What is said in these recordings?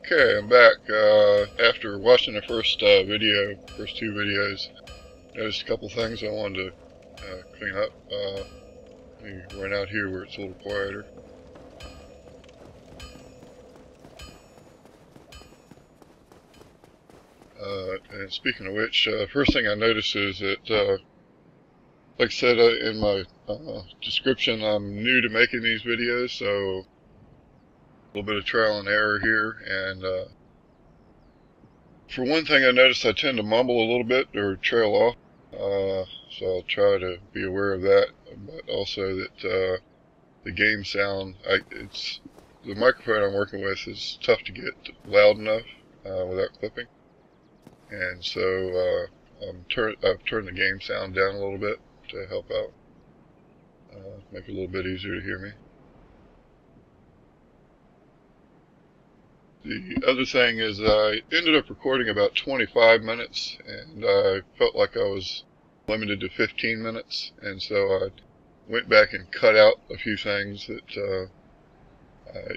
Okay, I'm back. After watching the first first two videos, noticed a couple things I wanted to clean up. Let me run out here where it's a little quieter. And speaking of which, first thing I noticed is that, like I said in my description, I'm new to making these videos, so a little bit of trial and error here. And for one thing, I noticed I tend to mumble a little bit or trail off, so I'll try to be aware of that. But also that the game sound, the microphone I'm working with is tough to get loud enough without clipping, and so I've turned the game sound down a little bit to help out, make it a little bit easier to hear me. The other thing is I ended up recording about 25 minutes, and I felt like I was limited to 15 minutes, and so I went back and cut out a few things that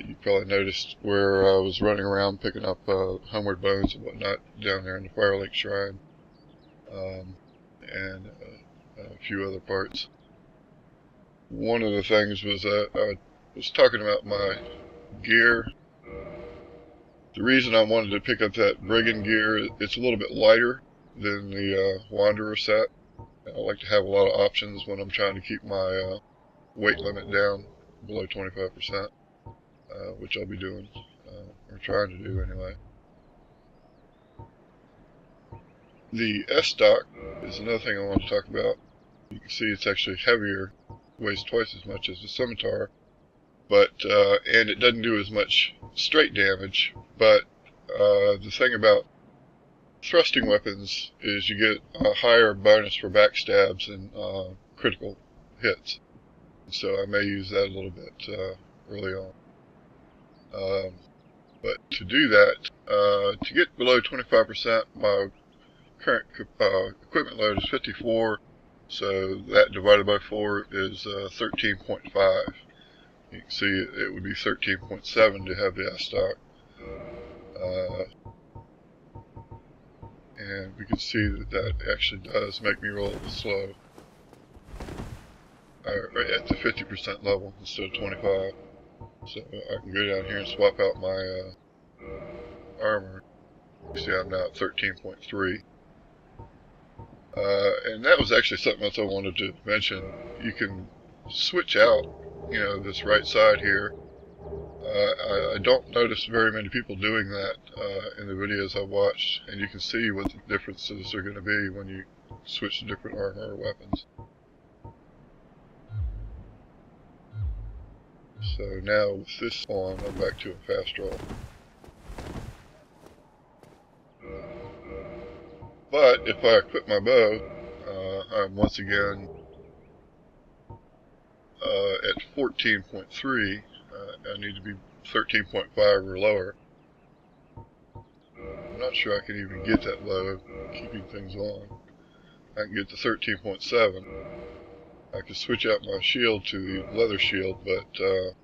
you probably noticed, where I was running around picking up homeward bones and whatnot down there in the Fire Lake Shrine, and a few other parts. One of the things was I was talking about my gear. The reason I wanted to pick up that brigand gear, it's a little bit lighter than the Wanderer set. I like to have a lot of options when I'm trying to keep my weight limit down below 25%, which I'll be doing, or trying to do anyway. The S-stock is another thing I want to talk about. You can see it's actually heavier, weighs twice as much as the scimitar, but and it doesn't do as much straight damage. But the thing about thrusting weapons is you get a higher bonus for backstabs and critical hits. So I may use that a little bit early on. But to do that, to get below 25%, my current equipment load is 54, so that divided by 4 is 13.5. You can see it would be 13.7 to have the S-stock. And we can see that actually does make me roll slow. Right at the 50% level instead of 25. So I can go down here and swap out my armor. You see I'm now at 13.3. And that was actually something else I wanted to mention. You can switch out, this right side here. I don't notice very many people doing that in the videos I've watched, and you can see what the differences are going to be when you switch to different armor or weapons. So now with this on, I'm back to a fast roll. But if I equip my bow, I'm once again at 14.3. I need to be 13.5 or lower. I'm not sure I can even get that low, keeping things on. I can get to 13.7. I could switch out my shield to the leather shield, but the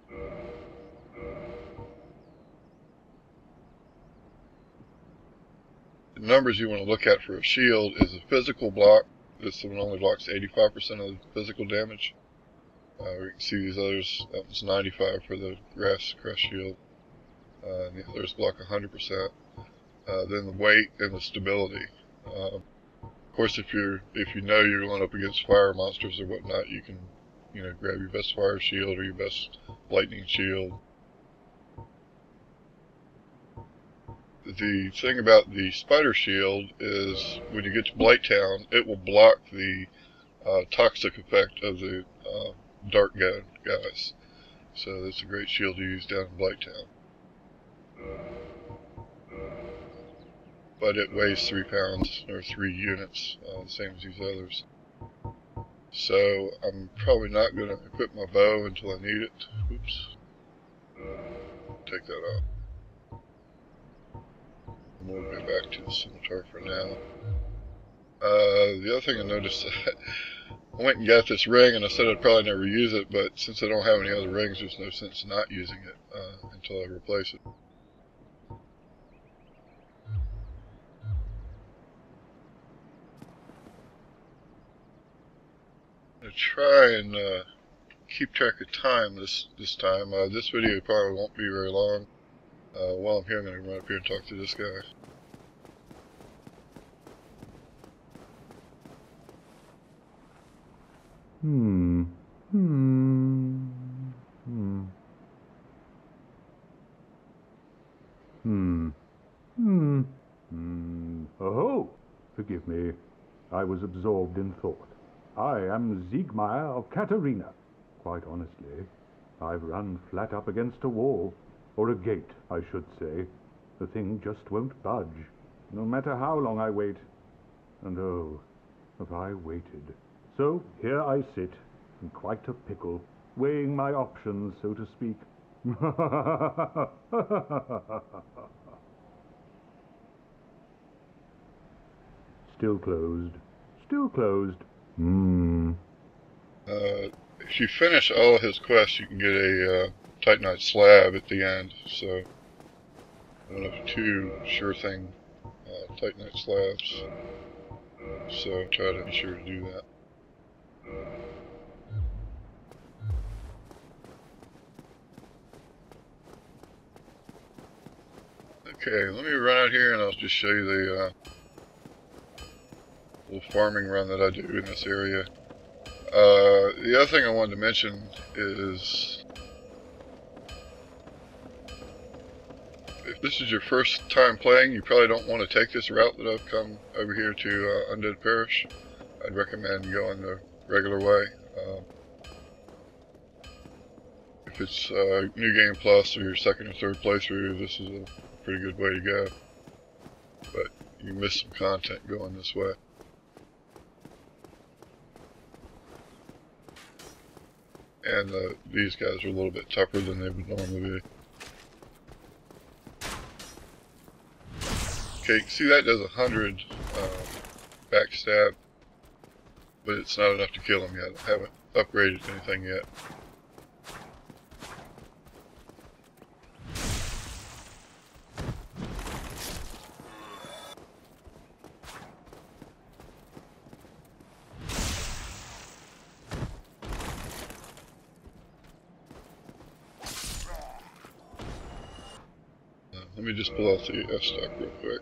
numbers you want to look at for a shield is a physical block. This one only blocks 85% of the physical damage. We can see these others, that was 95 for the grass crest shield, and the others block 100%. Then the weight and the stability. Of course, if you know you're going up against fire monsters or whatnot, you can, grab your best fire shield or your best lightning shield. The thing about the spider shield is when you get to Blighttown, it will block the toxic effect of the dark guys. So that's a great shield to use down in Blighttown. But it weighs 3 pounds, or 3 units, the same as these others. So I'm probably not going to equip my bow until I need it. Oops. Take that out. And we'll go back to the scimitar for now. The other thing I noticed, I went and got this ring, and I said I'd probably never use it, but since I don't have any other rings, there's no sense not using it until I replace it. try and keep track of time this time. This video probably won't be very long. While I'm here, I'm going to run up here and talk to this guy. Oh, forgive me. I was absorbed in thought. I am Siegmeyer of Katarina. Quite honestly, I've run flat up against a wall. Or a gate, I should say. The thing just won't budge, no matter how long I wait. And oh, have I waited. So here I sit, in quite a pickle, weighing my options, so to speak. Still closed. Still closed. If you finish all of his quests, you can get a titanite slab at the end. So, one of two sure thing titanite slabs. So, try to be sure to do that. Okay, let me run out here and I'll just show you the little farming run that I do in this area. The other thing I wanted to mention is, if this is your first time playing, you probably don't want to take this route that I've come over here to Undead Parish. I'd recommend going the regular way. If it's New Game Plus or your second or third playthrough, this is a pretty good way to go. But you miss some content going this way. And these guys are a little bit tougher than they would normally be. Okay, see that does 100 backstab, but it's not enough to kill him yet. I haven't upgraded anything yet. Let me just pull out the F-stock real quick.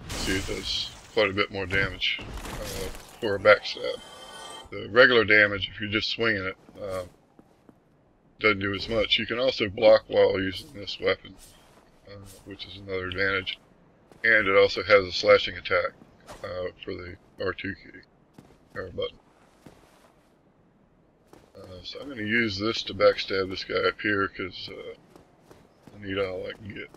See, it does quite a bit more damage for a backstab. The regular damage, if you're just swinging it, doesn't do as much. You can also block while using this weapon, which is another advantage. And it also has a slashing attack for the R2 key, or button. So I'm going to use this to backstab this guy up here because I need all I can get.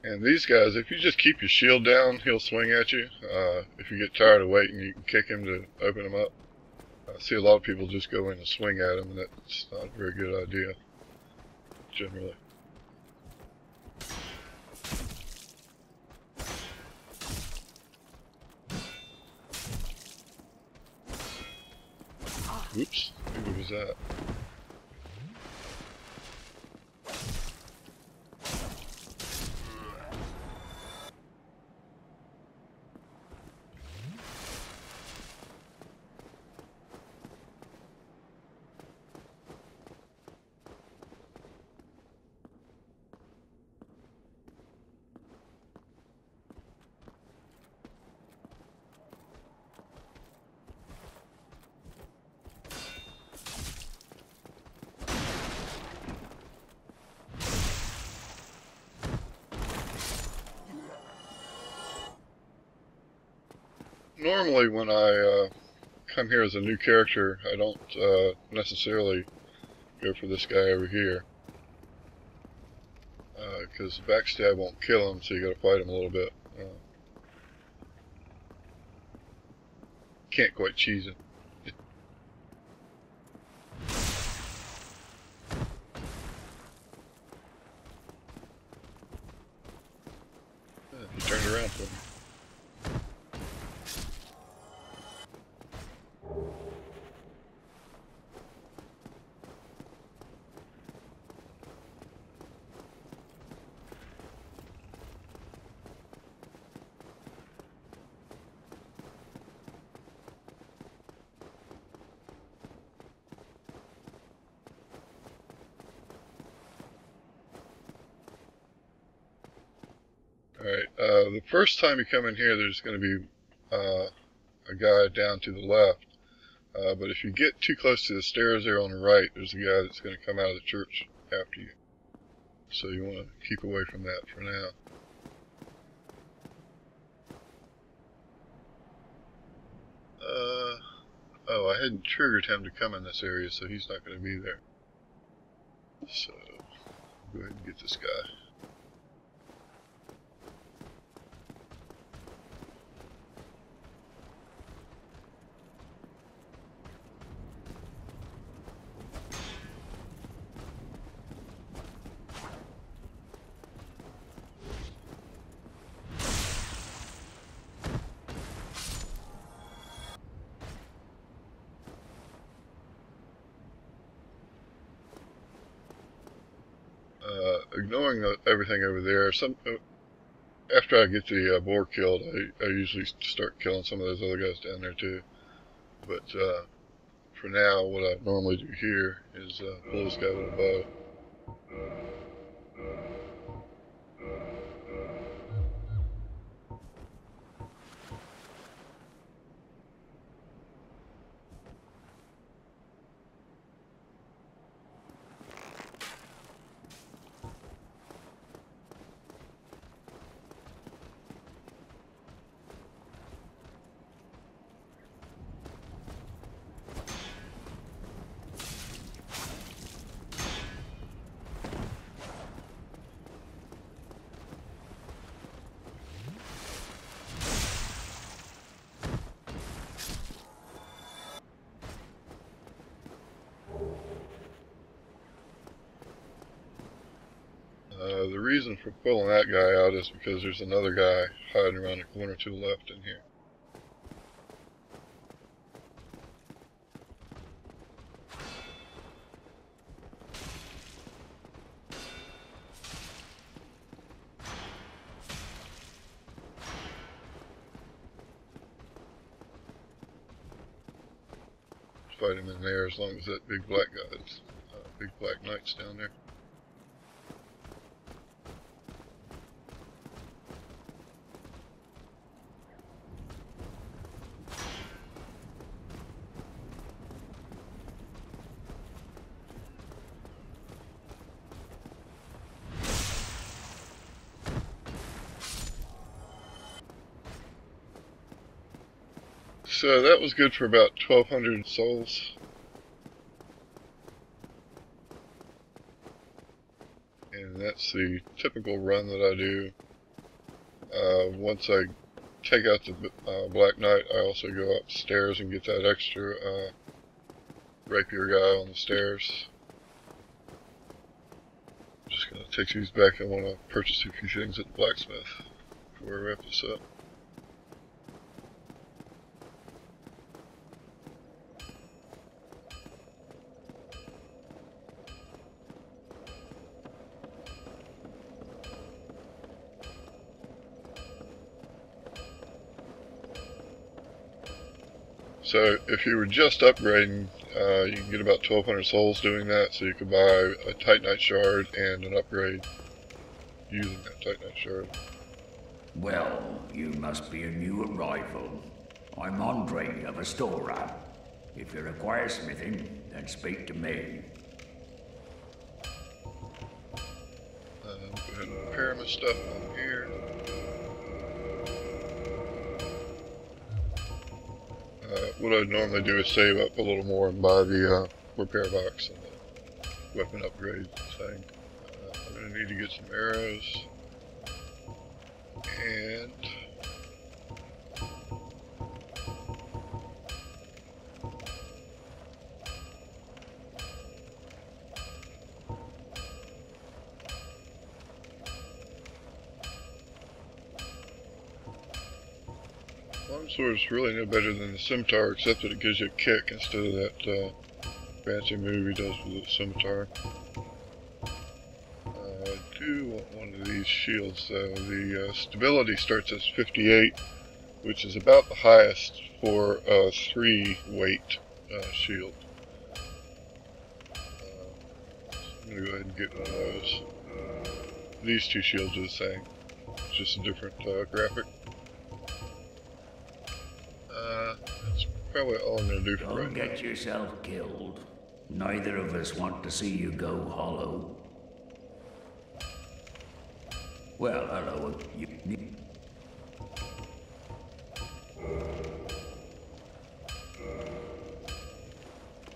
And these guys, if you just keep your shield down, he'll swing at you. If you get tired of waiting, you can kick him to open him up. I see a lot of people just go in and swing at him, and that's not a very good idea, generally. Oops, who was that? Normally when I come here as a new character, I don't necessarily go for this guy over here. Because backstab won't kill him, so you gotta fight him a little bit. can't quite cheese it. He turned around for me. Alright, the first time you come in here, there's going to be a guy down to the left. But if you get too close to the stairs there on the right, there's a guy that's going to come out of the church after you. So you want to keep away from that for now. Oh, I hadn't triggered him to come in this area, so he's not going to be there. So, go ahead and get this guy. Ignoring everything over there, after I get the boar killed, I usually start killing some of those other guys down there too. But for now, what I normally do here is pull this guy with a bow. The reason for pulling that guy out is because there's another guy hiding around the corner to the left in here. Fight him in there as long as that big black guy's big black knight's down there. So that was good for about 1,200 souls. And that's the typical run that I do. Once I take out the Black Knight, I also go upstairs and get that extra rapier guy on the stairs. I'm just going to take these back. I want to purchase a few things at the blacksmith before I wrap this up. So if you were just upgrading, you can get about 1,200 souls doing that, so you could buy a titanite shard and an upgrade using that titanite shard. Well, you must be a new arrival. I'm Andre of Astora. If you require smithing, then speak to me. Go ahead and repair my stuff on here. What I'd normally do is save up a little more and buy the repair box and the weapon upgrade thing. I'm going to need to get some arrows. And Longsword's really no better than the scimitar, except that it gives you a kick instead of that fancy move he does with the scimitar. I do want one of these shields though. The stability starts at 58, which is about the highest for a 3 weight shield. I'm going to go ahead and get one of those. These two shields are the same, just a different graphic. That's probably all I'm going to do for right now. Don't get yourself killed. Neither of us want to see you go hollow. Well, hello.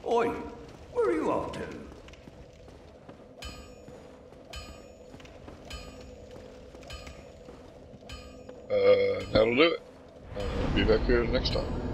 Oi, where are you off to? That'll do it. I'll be back here next time.